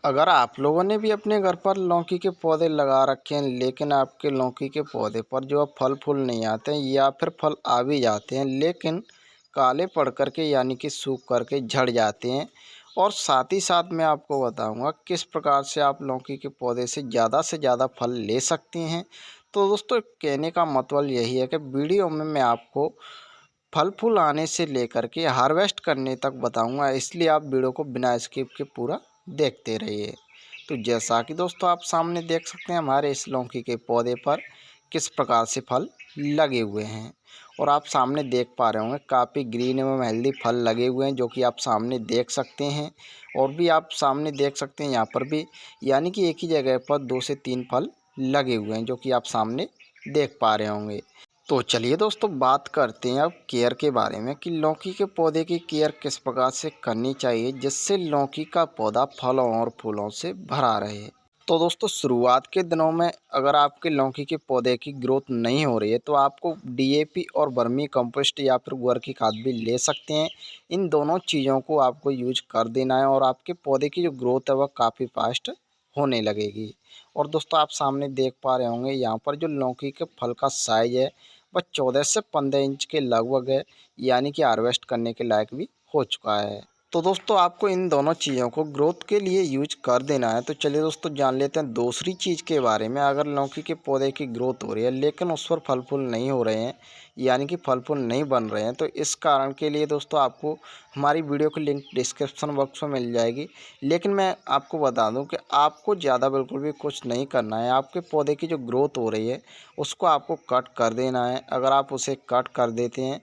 अगर आप लोगों ने भी अपने घर पर लौकी के पौधे लगा रखे हैं, लेकिन आपके लौकी के पौधे पर जो अब फल फूल नहीं आते हैं या फिर फल आ भी जाते हैं लेकिन काले पड़ कर के यानी कि सूख कर के झड़ जाते हैं, और साथ ही साथ मैं आपको बताऊंगा किस प्रकार से आप लौकी के पौधे से ज़्यादा फल ले सकते हैं। तो दोस्तों, कहने का मतलब यही है कि वीडियो में मैं आपको फल फूल आने से लेकर के हार्वेस्ट करने तक बताऊंगा, इसलिए आप वीडियो को बिना स्किप के पूरा देखते रहिए। तो जैसा कि दोस्तों आप सामने देख सकते हैं, हमारे इस लौकी के पौधे पर किस प्रकार से फल लगे हुए हैं, और आप सामने देख पा रहे होंगे काफ़ी ग्रीन एवं हेल्दी फल लगे हुए हैं, जो कि आप सामने देख सकते हैं। और भी आप सामने देख सकते हैं यहाँ पर भी, यानी कि एक ही जगह पर 2 से 3 फल लगे हुए हैं, जो कि आप सामने देख पा रहे होंगे। तो चलिए दोस्तों, बात करते हैं अब केयर के बारे में कि लौकी के पौधे की केयर किस प्रकार से करनी चाहिए जिससे लौकी का पौधा फलों और फूलों से भरा रहे। तो दोस्तों, शुरुआत के दिनों में अगर आपके लौकी के पौधे की ग्रोथ नहीं हो रही है तो आपको डीएपी और वर्मी कंपोस्ट या फिर गोबर की खाद भी ले सकते हैं। इन दोनों चीज़ों को आपको यूज कर देना है और आपके पौधे की जो ग्रोथ है वह काफ़ी फास्ट होने लगेगी। और दोस्तों, आप सामने देख पा रहे होंगे यहाँ पर जो लौकी के फल का साइज है वह 14 से 15 इंच के लगभग है, यानी कि हार्वेस्ट करने के लायक भी हो चुका है। तो दोस्तों, आपको इन दोनों चीज़ों को ग्रोथ के लिए यूज कर देना है। तो चलिए दोस्तों, जान लेते हैं दूसरी चीज़ के बारे में। अगर लौकी के पौधे की ग्रोथ हो रही है लेकिन उस पर फल फूल नहीं हो रहे हैं, यानी कि फल फूल नहीं बन रहे हैं, तो इस कारण के लिए दोस्तों आपको हमारी वीडियो की लिंक डिस्क्रिप्शन बॉक्स में मिल जाएगी। लेकिन मैं आपको बता दूं कि आपको ज़्यादा बिल्कुल भी कुछ नहीं करना है। आपके पौधे की जो ग्रोथ हो रही है उसको आपको कट कर देना है। अगर आप उसे कट कर देते हैं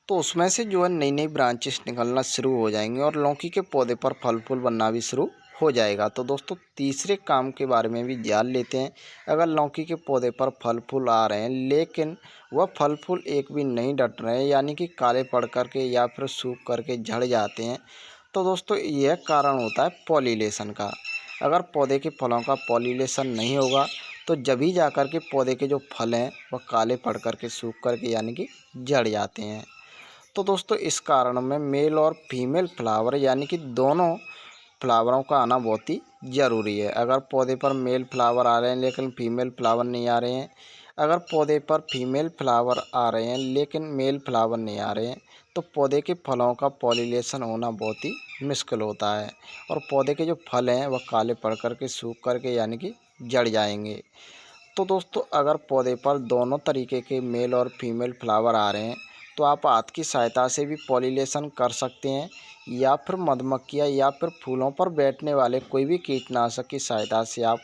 तो उसमें से जो है नई नई ब्रांचेस निकलना शुरू हो जाएंगी और लौकी के पौधे पर फल फूल बनना भी शुरू हो जाएगा। तो दोस्तों, तीसरे काम के बारे में भी जान लेते हैं। अगर लौकी के पौधे पर फल फूल आ रहे हैं लेकिन वह फल फूल एक भी नहीं डट रहे हैं, यानी कि काले पड़ कर के या फिर सूख करके झड़ जाते हैं, तो दोस्तों यह कारण होता है पॉलिनेशन का। अगर पौधे के फलों का पॉलिनेशन नहीं होगा तो जभी जा कर के पौधे के जो फल हैं वह काले पड़ कर के सूख करके यानी कि झड़ जाते हैं। तो दोस्तों, इस कारण में मेल और फीमेल फ्लावर यानी कि दोनों फ्लावरों का आना बहुत ही ज़रूरी है। अगर पौधे पर मेल फ्लावर आ रहे हैं लेकिन फीमेल फ्लावर नहीं आ रहे हैं, अगर पौधे पर फीमेल फ्लावर आ रहे हैं लेकिन मेल फ्लावर नहीं आ रहे हैं, तो पौधे के फलों का पॉलिनेशन होना बहुत ही मुश्किल होता है और पौधे के जो फल हैं वह काले पड़ कर के सूख करके यानी कि जड़ जाएंगे। तो दोस्तों, अगर पौधे पर दोनों तरीके के मेल और फीमेल फ्लावर आ रहे हैं तो आप हाथ की सहायता से भी पॉलिनेशन कर सकते हैं, या फिर मधुमक्खियाँ या फिर फूलों पर बैठने वाले कोई भी कीटनाशक की सहायता से आप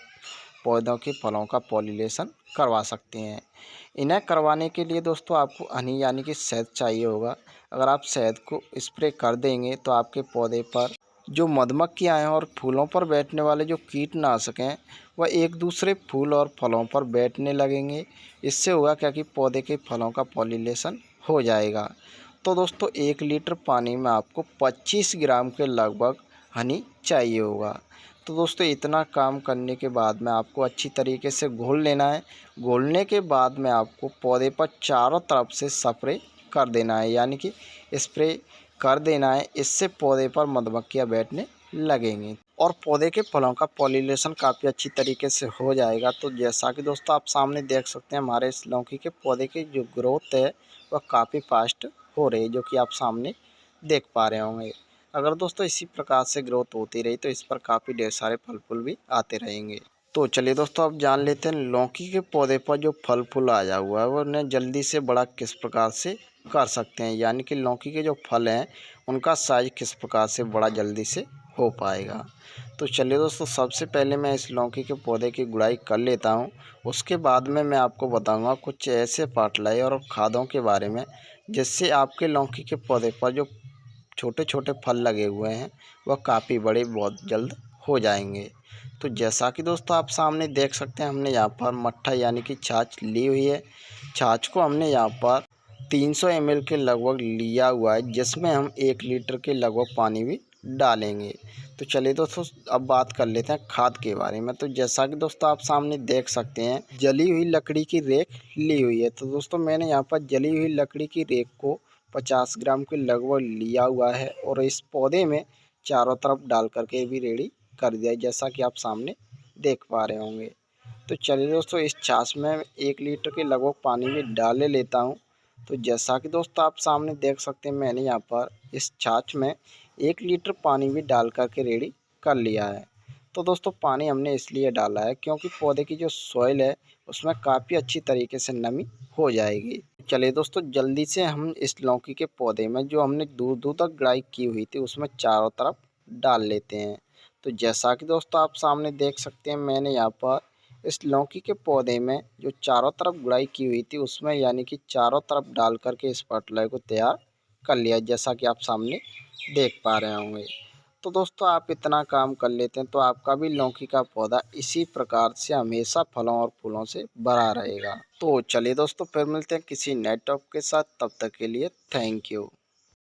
पौधों के फलों का पॉलिनेशन करवा सकते हैं। इन्हें करवाने के लिए दोस्तों आपको हनी यानी कि शहद चाहिए होगा। अगर आप शहद को स्प्रे कर देंगे तो आपके पौधे पर जो मधुमक्खियाँ हैं और फूलों पर बैठने वाले जो कीटनाशक हैं वह एक दूसरे फूल और फलों पर बैठने लगेंगे। इससे होगा क्या कि पौधे के फलों का पॉलिनेशन हो जाएगा। तो दोस्तों, 1 लीटर पानी में आपको 25 ग्राम के लगभग हनी चाहिए होगा। तो दोस्तों, इतना काम करने के बाद में आपको अच्छी तरीके से घोल लेना है। घोलने के बाद में आपको पौधे पर चारों तरफ से स्प्रे कर देना है, यानी कि स्प्रे कर देना है। इससे पौधे पर मधुमक्खियाँ बैठने लगेंगी और पौधे के फलों का पॉलिनेशन काफ़ी अच्छी तरीके से हो जाएगा। तो जैसा कि दोस्तों आप सामने देख सकते हैं, हमारे इस लौकी के पौधे की जो ग्रोथ है वह काफ़ी फास्ट हो रही है, जो कि आप सामने देख पा रहे होंगे। अगर दोस्तों इसी प्रकार से ग्रोथ होती रही तो इस पर काफ़ी ढेर सारे फल फूल भी आते रहेंगे। तो चलिए दोस्तों, अब जान लेते हैं लौकी के पौधे पर जो फल फूल आया हुआ है वो उन्हें जल्दी से बड़ा किस प्रकार से कर सकते हैं, यानी कि लौकी के जो फल हैं उनका साइज किस प्रकार से बड़ा जल्दी से हो पाएगा। तो चलिए दोस्तों, सबसे पहले मैं इस लौकी के पौधे की गुड़ाई कर लेता हूँ। उसके बाद में मैं आपको बताऊंगा कुछ ऐसे फर्टिलाइजर और खादों के बारे में जिससे आपके लौकी के पौधे पर जो छोटे छोटे फल लगे हुए हैं वह काफ़ी बड़े बहुत जल्द हो जाएंगे। तो जैसा कि दोस्तों आप सामने देख सकते हैं, हमने यहाँ पर मट्ठा यानी कि छाछ ली हुई है। छाछ को हमने यहाँ पर 300 ml के लगभग लिया हुआ है, जिसमें हम 1 लीटर के लगभग पानी भी डालेंगे। तो चलिए दोस्तों, अब बात कर लेते हैं खाद के बारे में। तो जैसा कि दोस्तों आप सामने देख सकते हैं, जली हुई लकड़ी की रेक ली हुई है। तो दोस्तों, मैंने यहाँ पर जली हुई लकड़ी की रेक को 50 ग्राम के लगभग लिया हुआ है और इस पौधे में चारों तरफ डाल करके भी रेडी कर दिया है, जैसा कि आप सामने देख पा रहे होंगे। तो चलिए दोस्तों, इस छाछ में 1 लीटर के लगभग पानी भी डाल लेता हूँ। तो जैसा कि दोस्तों आप सामने देख सकते हैं, मैंने यहाँ पर इस छाछ में 1 लीटर पानी भी डाल कर के रेडी कर लिया है। तो दोस्तों पानी हमने इसलिए डाला है क्योंकि पौधे की जो सॉइल है उसमें काफ़ी अच्छी तरीके से नमी हो जाएगी। चलिए दोस्तों, जल्दी से हम इस लौकी के पौधे में जो हमने दूर दूर तक गुड़ाई की हुई थी उसमें चारों तरफ डाल लेते हैं। तो जैसा कि दोस्तों आप सामने देख सकते हैं, मैंने यहाँ पर इस लौकी के पौधे में जो चारों तरफ गुड़ाई की हुई थी उसमें यानी कि चारों तरफ डाल करके इस फर्टिलाइजर को तैयार कर लिया, जैसा कि आप सामने देख पा रहे होंगे। तो दोस्तों आप इतना काम कर लेते हैं तो आपका भी लौकी का पौधा इसी प्रकार से हमेशा फलों और फूलों से भरा रहेगा। तो चलिए दोस्तों, फिर मिलते हैं किसी नए टॉपिक के साथ, तब तक के लिए थैंक यू।